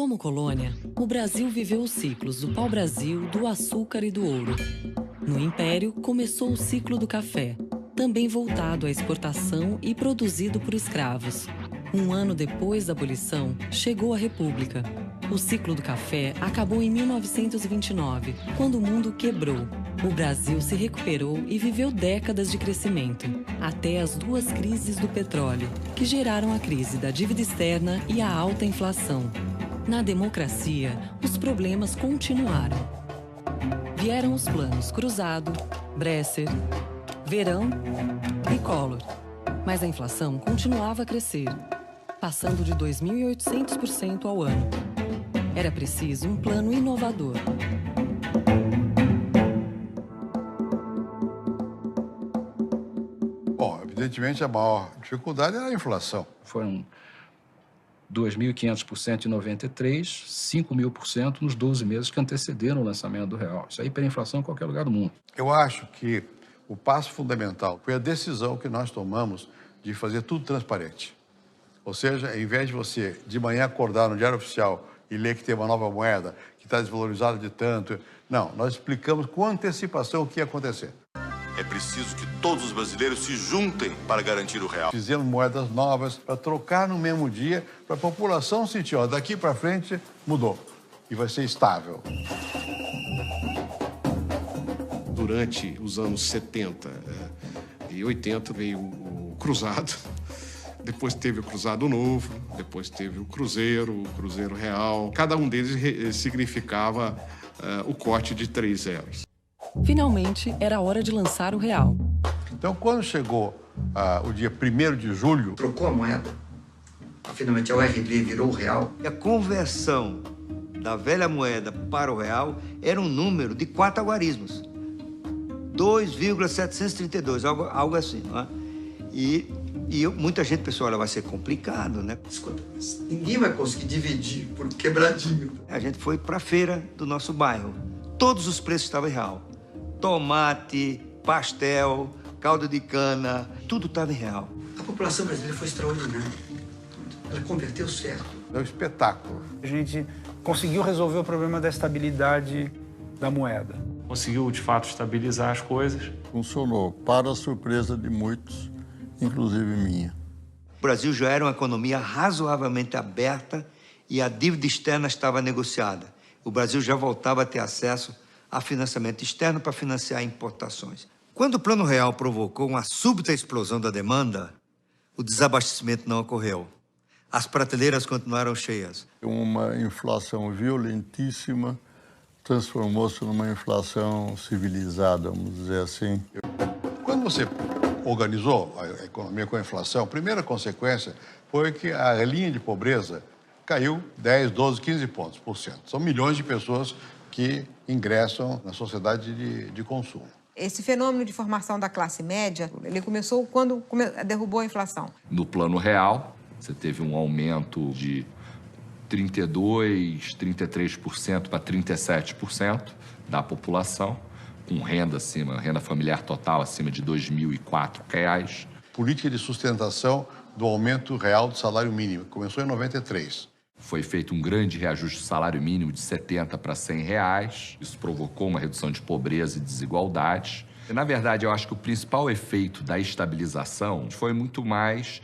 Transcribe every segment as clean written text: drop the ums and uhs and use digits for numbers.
Como colônia, o Brasil viveu os ciclos do pau-brasil, do açúcar e do ouro. No Império, começou o ciclo do café, também voltado à exportação e produzido por escravos. Um ano depois da abolição, chegou a República. O ciclo do café acabou em 1929, quando o mundo quebrou. O Brasil se recuperou e viveu décadas de crescimento, até as duas crises do petróleo, que geraram a crise da dívida externa e a alta inflação. Na democracia, os problemas continuaram. Vieram os planos Cruzado, Bresser, Verão e Collor. Mas a inflação continuava a crescer, passando de 2.800% ao ano. Era preciso um plano inovador. Bom, evidentemente a maior dificuldade era a inflação. Foram 2.500% em 93, 5.000% nos 12 meses que antecederam o lançamento do real. Isso é hiperinflação em qualquer lugar do mundo. Eu acho que o passo fundamental foi a decisão que nós tomamos de fazer tudo transparente. Ou seja, em vez de você de manhã acordar no Diário Oficial e ler que tem uma nova moeda, que está desvalorizada de tanto, não, nós explicamos com antecipação o que ia acontecer. É preciso que todos os brasileiros se juntem para garantir o real. Fizemos moedas novas para trocar no mesmo dia, para a população sentir, ó, daqui para frente mudou e vai ser estável. Durante os anos 70 e 80 veio o Cruzado, depois teve o Cruzado Novo, depois teve o Cruzeiro Real. Cada um deles significava o corte de 3 zeros. Finalmente, era hora de lançar o real. Então, quando chegou o dia 1º de julho... Trocou a moeda. Finalmente, a URV virou o real. A conversão da velha moeda para o real era um número de 4 algarismos. 2,732, algo assim. Né? E muita gente pensou, olha, vai ser complicado, né? Escuta, ninguém vai conseguir dividir por quebradinho. A gente foi para a feira do nosso bairro. Todos os preços estavam em real. Tomate, pastel, caldo de cana, tudo estava em real. A população brasileira foi extraordinária. Ela converteu certo. É um espetáculo. A gente conseguiu resolver o problema da estabilidade da moeda. Conseguiu, de fato, estabilizar as coisas. Funcionou, para a surpresa de muitos, inclusive minha. O Brasil já era uma economia razoavelmente aberta e a dívida externa estava negociada. O Brasil já voltava a ter acesso a financiamento externo para financiar importações. Quando o Plano Real provocou uma súbita explosão da demanda, o desabastecimento não ocorreu. As prateleiras continuaram cheias. Uma inflação violentíssima transformou-se numa inflação civilizada, vamos dizer assim. Quando você organizou a economia com a inflação, a primeira consequência foi que a linha de pobreza caiu 10, 12, 15 pontos por cento. São milhões de pessoas que ingressam na sociedade de consumo. Esse fenômeno de formação da classe média, ele começou quando derrubou a inflação. No Plano Real, você teve um aumento de 32%, 33% para 37% da população, com renda familiar total acima de R$ 2.004. Política de sustentação do aumento real do salário mínimo, começou em 93. Foi feito um grande reajuste do salário mínimo de R$ 70 para R$ 100. Isso provocou uma redução de pobreza e desigualdade. E, na verdade, eu acho que o principal efeito da estabilização foi muito mais,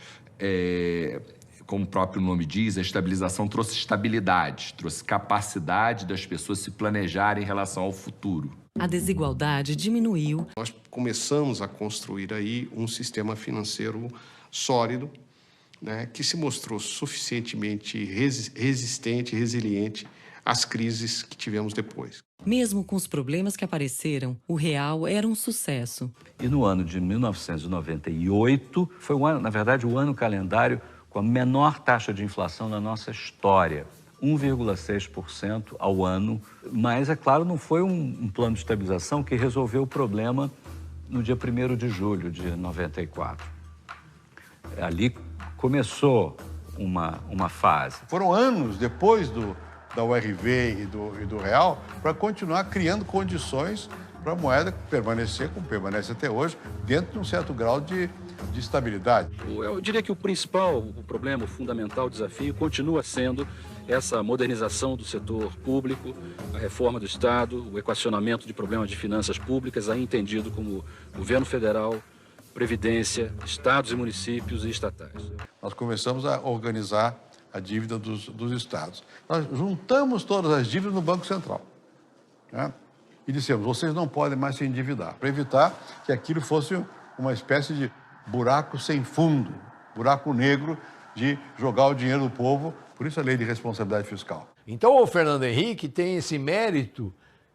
como o próprio nome diz, a estabilização trouxe estabilidade, trouxe capacidade das pessoas se planejarem em relação ao futuro. A desigualdade diminuiu. Nós começamos a construir aí um sistema financeiro sólido, né, que se mostrou suficientemente resistente, resiliente às crises que tivemos depois. Mesmo com os problemas que apareceram, o real era um sucesso. E no ano de 1998, foi o ano, na verdade, o ano calendário com a menor taxa de inflação da nossa história. 1,6% ao ano. Mas, é claro, não foi um plano de estabilização que resolveu o problema no dia 1º de julho de 94. Ali começou uma fase. Foram anos depois da URV e do real para continuar criando condições para a moeda permanecer, como permanece até hoje, dentro de um certo grau de de estabilidade. Eu diria que o problema, o fundamental desafio continua sendo essa modernização do setor público, a reforma do Estado, o equacionamento de problemas de finanças públicas, aí entendido como governo federal, Previdência, estados e municípios e estatais. Nós começamos a organizar a dívida dos estados. Nós juntamos todas as dívidas no Banco Central, né? E dissemos, vocês não podem mais se endividar, para evitar que aquilo fosse uma espécie de buraco sem fundo, buraco negro de jogar o dinheiro do povo, por isso a lei de responsabilidade fiscal. Então o Fernando Henrique tem esse mérito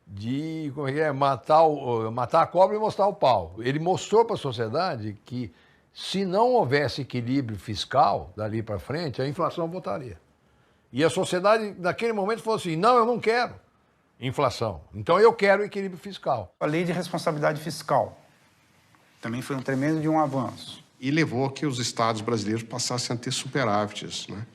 de matar a cobra e mostrar o pau. Ele mostrou para a sociedade que se não houvesse equilíbrio fiscal dali para frente, a inflação voltaria. E a sociedade, naquele momento, falou assim, não, eu não quero inflação, então eu quero equilíbrio fiscal. A lei de responsabilidade fiscal também foi um tremendo de um avanço. E levou a que os estados brasileiros passassem a ter superávites, né?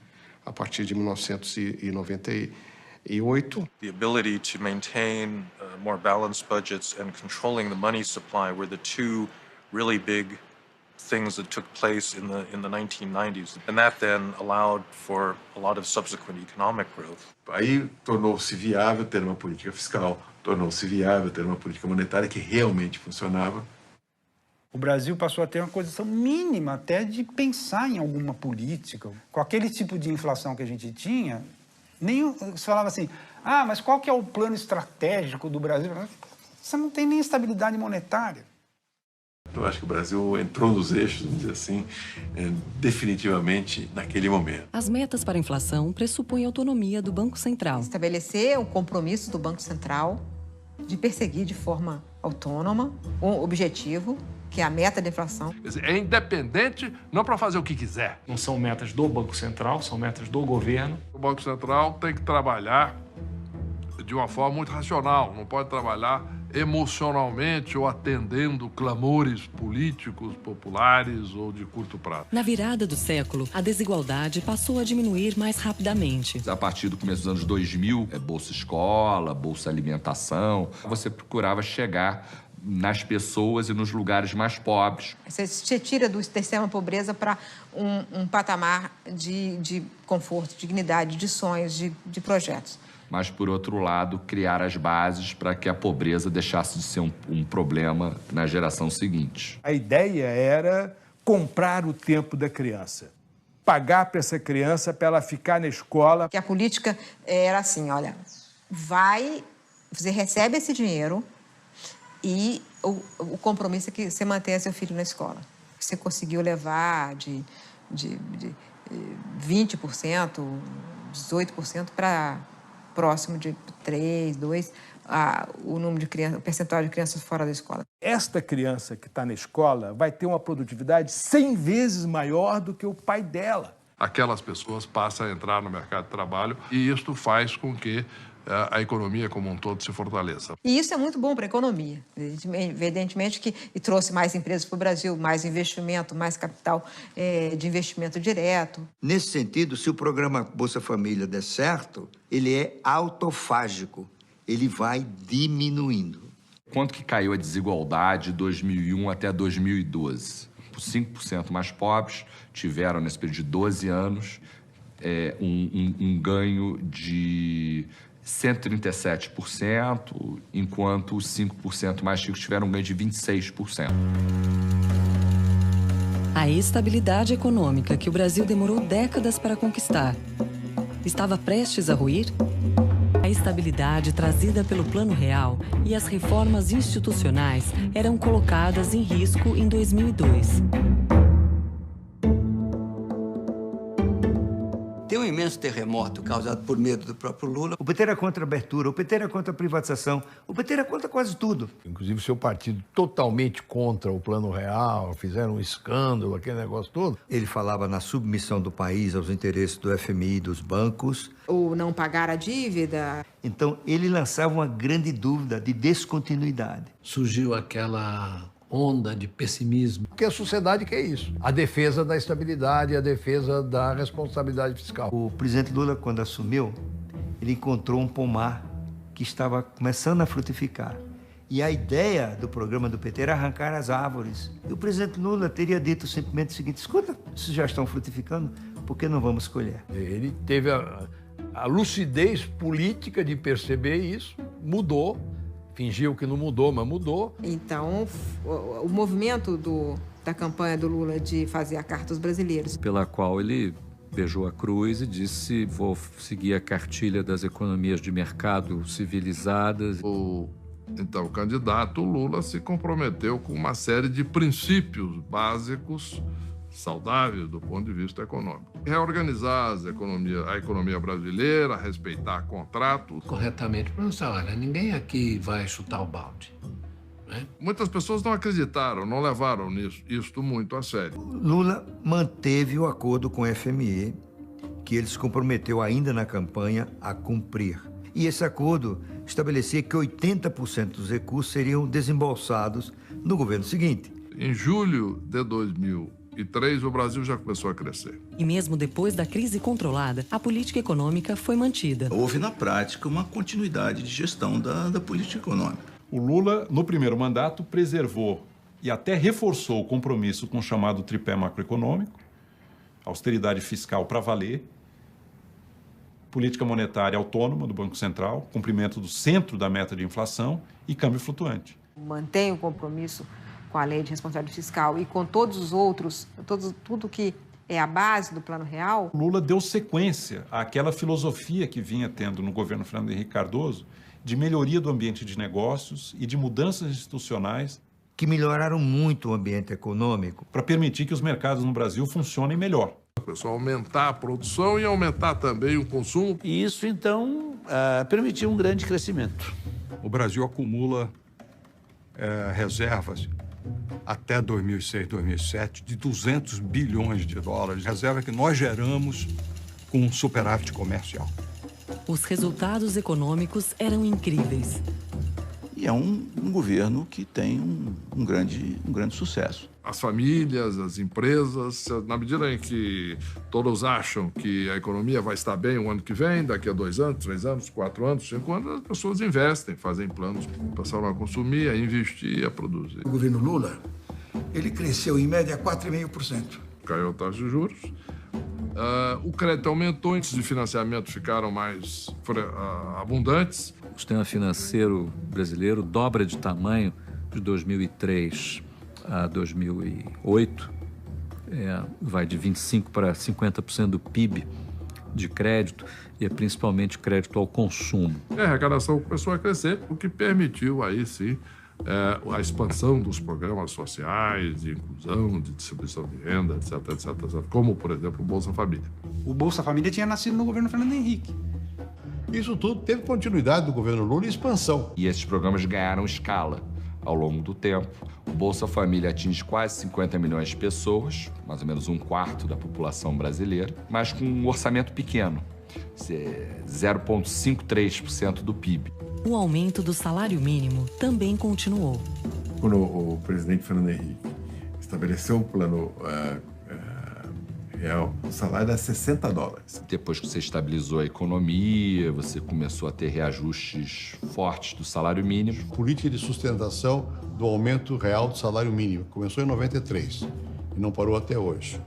A partir de 1998. The ability to maintain more balanced budgets and controlling the money supply were the two really big things that took place in the 1990s. And that then allowed for a lot of subsequent economic growth. Aí tornou-se viável ter uma política fiscal, tornou-se viável ter uma política monetária que realmente funcionava. O Brasil passou a ter uma condição mínima até de pensar em alguma política. Com aquele tipo de inflação que a gente tinha, você falava assim, mas qual que é o plano estratégico do Brasil? Você não tem nem estabilidade monetária. Eu acho que o Brasil entrou nos eixos, vamos dizer assim, definitivamente naquele momento. As metas para a inflação pressupõem a autonomia do Banco Central. Estabelecer o compromisso do Banco Central de perseguir de forma autônoma um objetivo, que é a meta da inflação. É independente, não para fazer o que quiser. Não são metas do Banco Central, são metas do governo. O Banco Central tem que trabalhar de uma forma muito racional, não pode trabalhar emocionalmente ou atendendo clamores políticos, populares ou de curto prazo. Na virada do século, a desigualdade passou a diminuir mais rapidamente. A partir do começo dos anos 2000, Bolsa Escola, Bolsa Alimentação, você procurava chegar nas pessoas e nos lugares mais pobres. Você tira da extrema pobreza para um patamar de conforto, dignidade, de sonhos, de projetos. Mas, por outro lado, criar as bases para que a pobreza deixasse de ser um problema na geração seguinte. A ideia era comprar o tempo da criança, pagar para essa criança para ela ficar na escola. Que a política era assim, olha, você recebe esse dinheiro e o compromisso é que você mantenha seu filho na escola. Você conseguiu levar de 20%, 18% para próximo de 3, 2, o número de crianças, o percentual de crianças fora da escola. Esta criança que está na escola vai ter uma produtividade 100 vezes maior do que o pai dela. Aquelas pessoas passam a entrar no mercado de trabalho e isto faz com que a economia como um todo se fortaleça. E isso é muito bom para a economia, evidentemente que trouxe mais empresas para o Brasil, mais investimento, mais capital de investimento direto. Nesse sentido, se o programa Bolsa Família der certo, ele é autofágico, ele vai diminuindo. Quanto que caiu a desigualdade de 2001 até 2012? Os 5% mais pobres tiveram, nesse período de 12 anos, um ganho de 137%, enquanto os 5% mais ricos tiveram um ganho de 26%. A estabilidade econômica que o Brasil demorou décadas para conquistar estava prestes a ruir? A estabilidade trazida pelo Plano Real e as reformas institucionais eram colocadas em risco em 2002. Tem um imenso terremoto causado por medo do próprio Lula. O PT era contra a abertura, o PT era contra a privatização, o PT era contra quase tudo. Inclusive, o seu partido totalmente contra o Plano Real, fizeram um escândalo, aquele negócio todo. Ele falava na submissão do país aos interesses do FMI e dos bancos. Ou não pagar a dívida. Então, ele lançava uma grande dúvida de descontinuidade. Surgiu aquela onda de pessimismo. Porque a sociedade quer isso. A defesa da estabilidade, a defesa da responsabilidade fiscal. O presidente Lula, quando assumiu, ele encontrou um pomar que estava começando a frutificar. E a ideia do programa do PT era arrancar as árvores. E o presidente Lula teria dito simplesmente o seguinte: escuta, se já estão frutificando, por que não vamos colher? Ele teve a lucidez política de perceber isso, mudou, fingiu que não mudou, mas mudou. Então, o movimento da campanha do Lula de fazer a Carta aos Brasileiros, pela qual ele beijou a cruz e disse: vou seguir a cartilha das economias de mercado civilizadas. Então, o candidato Lula se comprometeu com uma série de princípios básicos saudáveis do ponto de vista econômico. Reorganizar a economia brasileira, respeitar contratos. Corretamente, professor, olha, ninguém aqui vai chutar o balde. Né? Muitas pessoas não acreditaram, não levaram isto muito a sério. Lula manteve o acordo com o FMI, que ele se comprometeu ainda na campanha a cumprir. E esse acordo estabelecia que 80% dos recursos seriam desembolsados no governo seguinte. Em julho de 2003, o Brasil já começou a crescer. E mesmo depois da crise controlada, a política econômica foi mantida. Houve, na prática, uma continuidade de gestão da política econômica. O Lula, no primeiro mandato, preservou e até reforçou o compromisso com o chamado tripé macroeconômico, austeridade fiscal para valer, política monetária autônoma do Banco Central, cumprimento do centro da meta de inflação e câmbio flutuante. mantém o compromisso com a lei de responsabilidade fiscal e com todos os outros, tudo que é a base do Plano Real. Lula deu sequência àquela filosofia que vinha tendo no governo Fernando Henrique Cardoso de melhoria do ambiente de negócios e de mudanças institucionais que melhoraram muito o ambiente econômico para permitir que os mercados no Brasil funcionem melhor. O pessoal aumentar a produção e aumentar também o consumo. E isso, então, permitiu um grande crescimento. O Brasil acumula reservas até 2006, 2007 de 200 bilhões de dólares. Reserva que nós geramos com um superávit comercial. Os resultados econômicos eram incríveis. E é um governo que tem um grande sucesso. As famílias, as empresas, na medida em que todos acham que a economia vai estar bem o ano que vem, daqui a 2 anos, 3 anos, 4 anos, 5 anos, as pessoas investem, fazem planos, passaram a consumir, a investir, a produzir. O governo Lula, ele cresceu em média 4,5%. Caiu a taxa de juros. O crédito aumentou, índices de financiamento ficaram mais abundantes. O sistema financeiro brasileiro dobra de tamanho de 2003 a 2008, vai de 25% para 50% do PIB de crédito, e é principalmente crédito ao consumo. A arrecadação começou a crescer, o que permitiu aí sim a expansão dos programas sociais, de inclusão, de distribuição de renda, etc, etc, etc, como, por exemplo, o Bolsa Família. O Bolsa Família tinha nascido no governo Fernando Henrique. Isso tudo teve continuidade do governo Lula e expansão. E esses programas ganharam escala ao longo do tempo. O Bolsa Família atinge quase 50 milhões de pessoas, mais ou menos 1/4 da população brasileira, mas com um orçamento pequeno, 0,53% do PIB. O aumento do salário mínimo também continuou. Quando o presidente Fernando Henrique estabeleceu o plano real, o salário era $60. Depois que você estabilizou a economia, você começou a ter reajustes fortes do salário mínimo. Política de sustentação do aumento real do salário mínimo. Começou em 93 e não parou até hoje.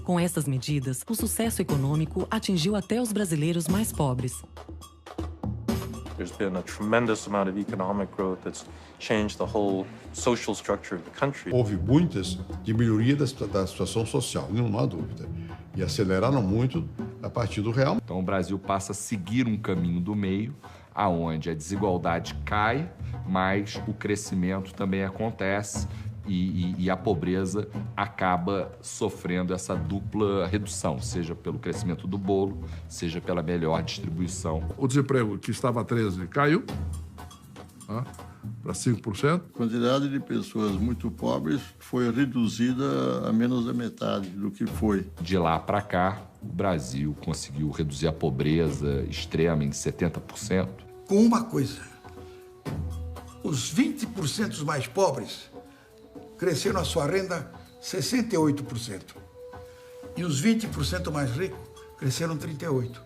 Com essas medidas, o sucesso econômico atingiu até os brasileiros mais pobres. There's been a tremendous amount of economic growth that's changed the whole social structure of the country. Houve muitas de melhoria da situação social, não há dúvida. E aceleraram muito a partir do real. Então o Brasil passa a seguir um caminho do meio, aonde a desigualdade cai, mas o crescimento também acontece e a pobreza acaba sofrendo essa dupla redução, seja pelo crescimento do bolo, seja pela melhor distribuição. O desemprego, que estava a 13%, caiu para 5%. A quantidade de pessoas muito pobres foi reduzida a menos da metade do que foi. De lá para cá, o Brasil conseguiu reduzir a pobreza extrema em 70%. Com uma coisa, os 20% mais pobres cresceram a sua renda 68%. E os 20% mais ricos cresceram 38%.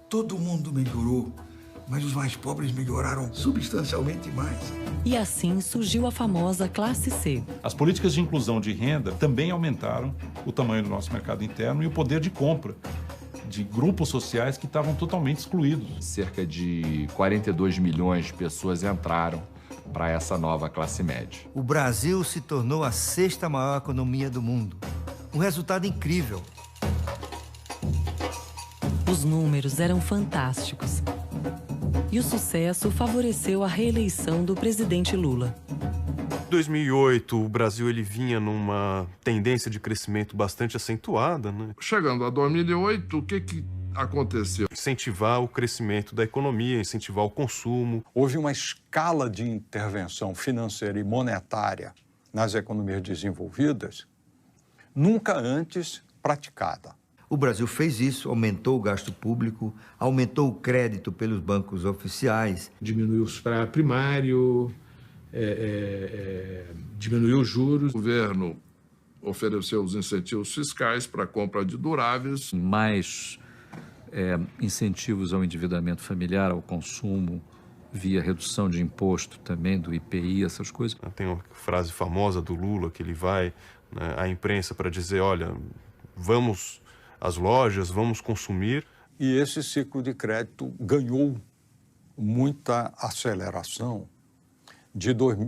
Todo mundo melhorou mas os mais pobres melhoraram substancialmente mais. E assim surgiu a famosa classe C. As políticas de inclusão de renda também aumentaram o tamanho do nosso mercado interno e o poder de compra de grupos sociais que estavam totalmente excluídos. Cerca de 42 milhões de pessoas entraram para essa nova classe média. O Brasil se tornou a 6ª maior economia do mundo. Um resultado incrível. Os números eram fantásticos. E o sucesso favoreceu a reeleição do presidente Lula. Em 2008, o Brasil ele vinha numa tendência de crescimento bastante acentuada, né? Chegando a 2008, o que aconteceu? Incentivar o crescimento da economia, incentivar o consumo. Houve uma escala de intervenção financeira e monetária nas economias desenvolvidas nunca antes praticada. O Brasil fez isso, aumentou o gasto público, aumentou o crédito pelos bancos oficiais. Diminuiu o superávit primário, diminuiu os juros. O governo ofereceu os incentivos fiscais para a compra de duráveis. Mais incentivos ao endividamento familiar, ao consumo, via redução de imposto também, do IPI, essas coisas. Tem uma frase famosa do Lula, que ele vai, né, à imprensa para dizer, olha, vamos às lojas, vamos consumir. E esse ciclo de crédito ganhou muita aceleração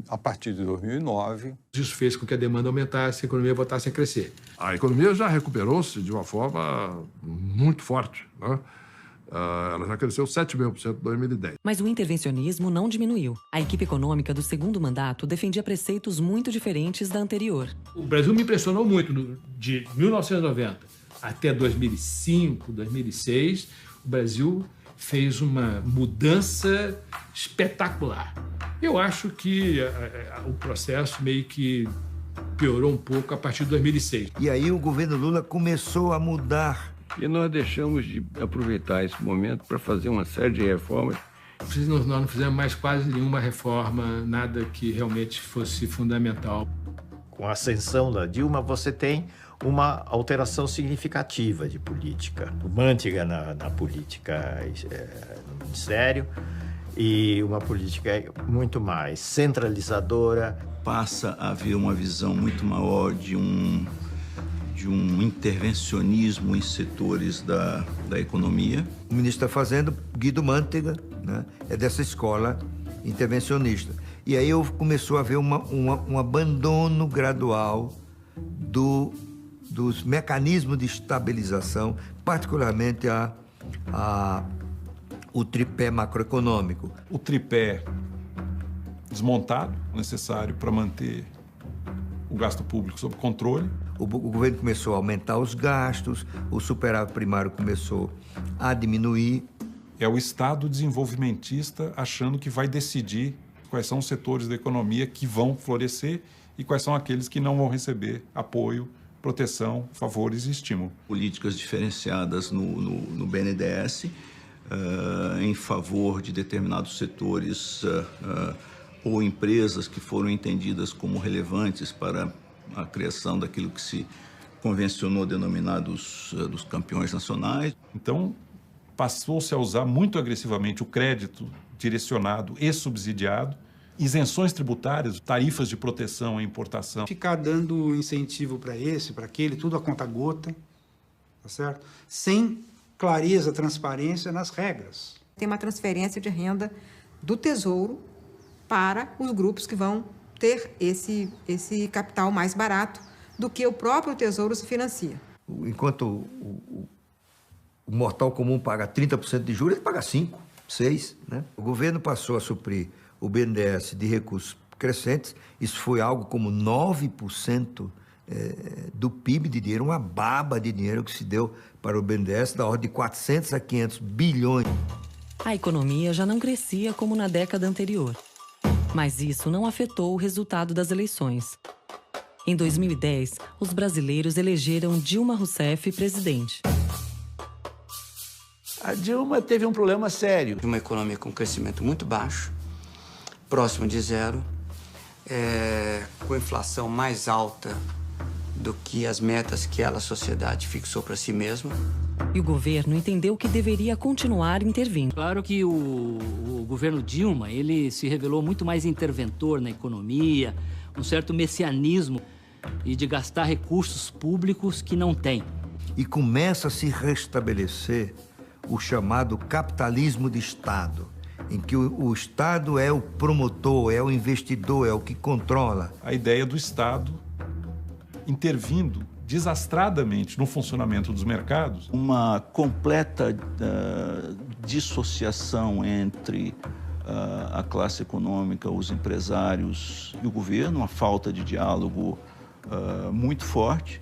a partir de 2009. Isso fez com que a demanda aumentasse e a economia voltasse a crescer. A economia já recuperou-se de uma forma muito forte, né? Ela já cresceu 7,5% em 2010. Mas o intervencionismo não diminuiu. A equipe econômica do segundo mandato defendia preceitos muito diferentes da anterior. O Brasil me impressionou muito. De 1990 até 2005, 2006, o Brasil fez uma mudança espetacular. Eu acho que o processo meio que piorou um pouco a partir de 2006. E aí o governo Lula começou a mudar. E nós deixamos de aproveitar esse momento para fazer uma série de reformas. Nós não fizemos mais quase nenhuma reforma, nada que realmente fosse fundamental. Com a ascensão da Dilma, você tem uma alteração significativa de política, romântica na política no Ministério, e uma política muito mais centralizadora. Passa a haver uma visão muito maior de um intervencionismo em setores da economia. O ministro da Fazenda, Guido Mantega, né, é dessa escola intervencionista. E aí começou a haver um abandono gradual dos mecanismos de estabilização, particularmente o tripé macroeconômico. O tripé desmontado, necessário para manter o gasto público sob controle. O governo começou a aumentar os gastos, o superávit primário começou a diminuir. É o Estado desenvolvimentista achando que vai decidir quais são os setores da economia que vão florescer e quais são aqueles que não vão receber apoio, proteção, favores e estímulo. Políticas diferenciadas no BNDES em favor de determinados setores ou empresas que foram entendidas como relevantes para a criação daquilo que se convencionou denominar dos campeões nacionais. Então, passou-se a usar muito agressivamente o crédito direcionado e subsidiado, isenções tributárias, tarifas de proteção à importação. Ficar dando incentivo para esse, para aquele, tudo a conta-gota, tá certo? Sem clareza, transparência nas regras. Tem uma transferência de renda do Tesouro para os grupos que vão ter esse capital mais barato do que o próprio Tesouro se financia. Enquanto o mortal comum paga 30% de juros, ele paga 5%, 6%. Né? O governo passou a suprir o BNDES de recursos crescentes. Isso foi algo como 9% do PIB de dinheiro, uma baba de dinheiro que se deu para o BNDES, da ordem de 400 a 500 bilhões. A economia já não crescia como na década anterior. Mas isso não afetou o resultado das eleições. Em 2010, os brasileiros elegeram Dilma Rousseff presidente. A Dilma teve um problema sério. Uma economia com crescimento muito baixo, próximo de zero, com inflação mais alta do que as metas que a sociedade fixou para si mesma. E o governo entendeu que deveria continuar intervindo. Claro que o governo Dilma, ele se revelou muito mais interventor na economia, um certo messianismo e de gastar recursos públicos que não tem. E começa a se restabelecer o chamado capitalismo de Estado, em que o Estado é o promotor, é o investidor, é o que controla. A ideia do Estado intervindo desastradamente no funcionamento dos mercados. Uma completa dissociação entre a classe econômica, os empresários e o governo, uma falta de diálogo muito forte.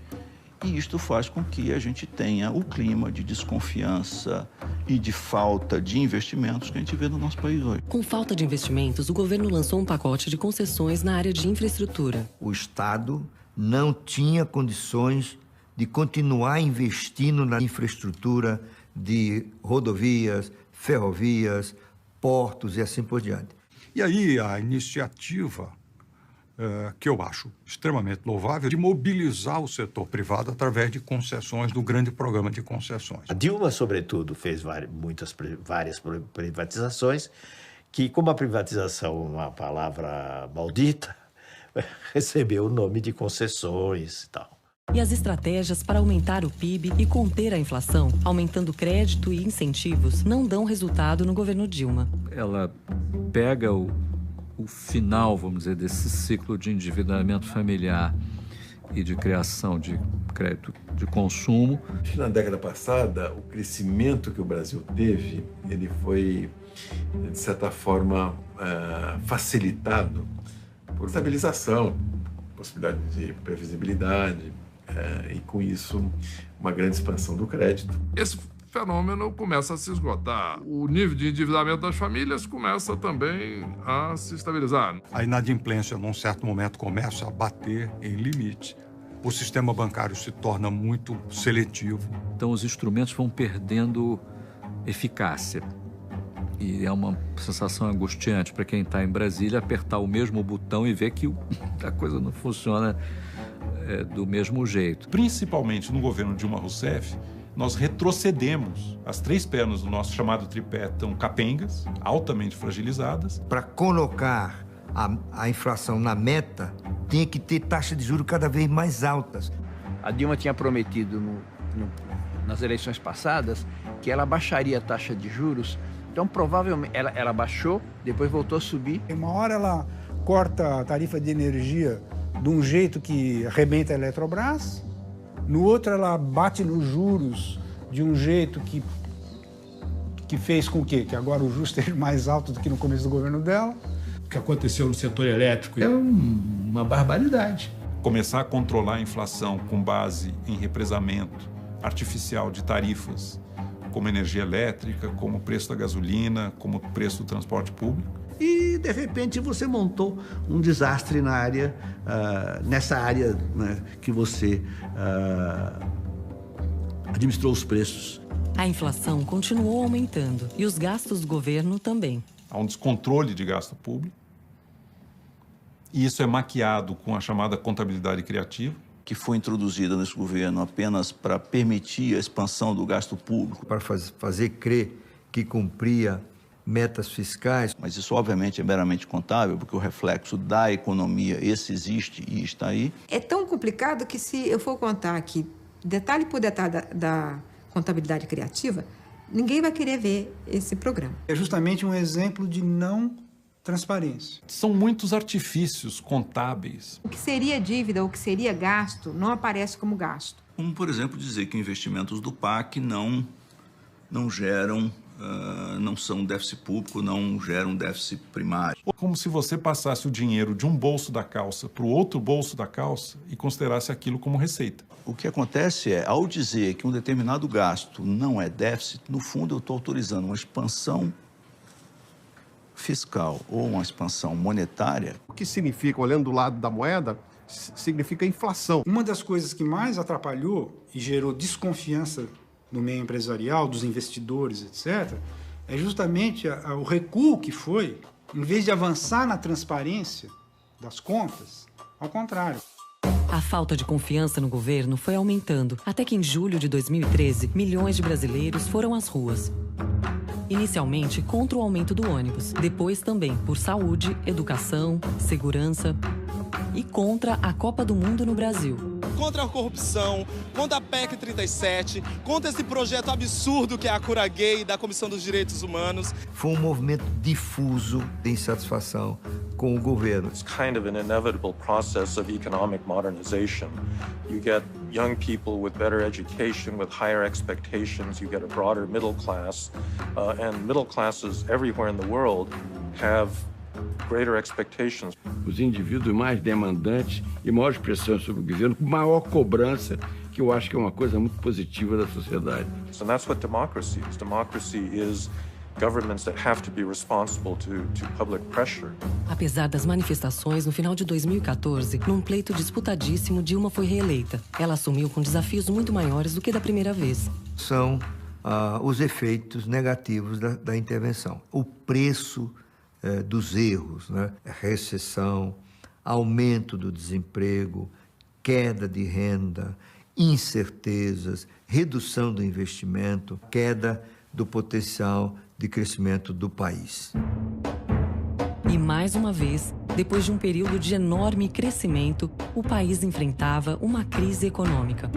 E isto faz com que a gente tenha o clima de desconfiança e de falta de investimentos que a gente vê no nosso país hoje. Com falta de investimentos, o governo lançou um pacote de concessões na área de infraestrutura. O Estado não tinha condições de continuar investindo na infraestrutura de rodovias, ferrovias, portos e assim por diante. E aí a iniciativa, que eu acho extremamente louvável, de mobilizar o setor privado através de concessões, do grande programa de concessões. A Dilma, sobretudo, fez várias privatizações, que, como a privatização é uma palavra maldita, recebeu o nome de concessões e tal. E as estratégias para aumentar o PIB e conter a inflação, aumentando crédito e incentivos, não dão resultado no governo Dilma. Ela pega o final, vamos dizer, desse ciclo de endividamento familiar e de criação de crédito de consumo. Na década passada, o crescimento que o Brasil teve, ele foi, de certa forma, facilitado por estabilização, possibilidade de previsibilidade e, com isso, uma grande expansão do crédito. Esse fenômeno começa a se esgotar. O nível de endividamento das famílias começa também a se estabilizar. A inadimplência, num certo momento, começa a bater em limite. O sistema bancário se torna muito seletivo. Então, os instrumentos vão perdendo eficácia. E é uma sensação angustiante para quem está em Brasília apertar o mesmo botão e ver que a coisa não funciona do mesmo jeito. Principalmente no governo Dilma Rousseff, nós retrocedemos. As três pernas do nosso chamado tripé estão capengas, altamente fragilizadas. Para colocar a inflação na meta, tinha que ter taxas de juros cada vez mais altas. A Dilma tinha prometido nas eleições passadas que ela baixaria a taxa de juros. Então, provavelmente, ela baixou, depois voltou a subir. Uma hora ela corta a tarifa de energia de um jeito que arrebenta a Eletrobras, no outro ela bate nos juros de um jeito que fez com que agora o juros esteja mais alto do que no começo do governo dela. O que aconteceu no setor elétrico é uma barbaridade. Começar a controlar a inflação com base em represamento artificial de tarifas, como energia elétrica, como o preço da gasolina, como o preço do transporte público. E, de repente, você montou um desastre na área, nessa área, né, que você administrou os preços. A inflação continuou aumentando e os gastos do governo também. Há um descontrole de gasto público. E isso é maquiado com a chamada contabilidade criativa, que foi introduzida nesse governo apenas para permitir a expansão do gasto público. Para fazer crer que cumpria metas fiscais. Mas isso, obviamente, é meramente contábil, porque o reflexo da economia, esse existe e está aí. É tão complicado que, se eu for contar aqui, detalhe por detalhe da contabilidade criativa, ninguém vai querer ver esse programa. É justamente um exemplo de não transparência. São muitos artifícios contábeis. O que seria dívida, o que seria gasto, não aparece como gasto. Como, por exemplo, dizer que investimentos do PAC não geram, não são déficit público, não geram déficit primário. Como se você passasse o dinheiro de um bolso da calça para o outro bolso da calça e considerasse aquilo como receita. O que acontece é, ao dizer que um determinado gasto não é déficit, no fundo eu estou autorizando uma expansão fiscal ou uma expansão monetária. O que significa, olhando do lado da moeda, significa inflação. Uma das coisas que mais atrapalhou e gerou desconfiança no meio empresarial, dos investidores, etc., é justamente o recuo que foi, em vez de avançar na transparência das contas, ao contrário. A falta de confiança no governo foi aumentando, até que em julho de 2013, milhões de brasileiros foram às ruas. Inicialmente contra o aumento do ônibus, depois também por saúde, educação, segurança e contra a Copa do Mundo no Brasil. Contra a corrupção, contra a PEC 37, contra esse projeto absurdo que é a Cura Gay da Comissão dos Direitos Humanos. Foi um movimento difuso de insatisfação com o governo. It's kind of an inevitable process of economic modernization. You get young people with better education, with higher expectations, you get a broader middle class, and middle classes everywhere in the world have greater expectations. Os indivíduos mais demandantes e maiores pressões sobre o governo, com maior cobrança, que eu acho que é uma coisa muito positiva da sociedade. And that's what democracy is. Democracy is governments that have to be responsible to public pressure. Apesar das manifestações, no final de 2014, num pleito disputadíssimo, Dilma foi reeleita. Ela assumiu com desafios muito maiores do que da primeira vez. São os efeitos negativos da intervenção. O preço dos erros, né? Recessão, aumento do desemprego, queda de renda, incertezas, redução do investimento, queda do potencial de crescimento do país. E mais uma vez, depois de um período de enorme crescimento, o país enfrentava uma crise econômica.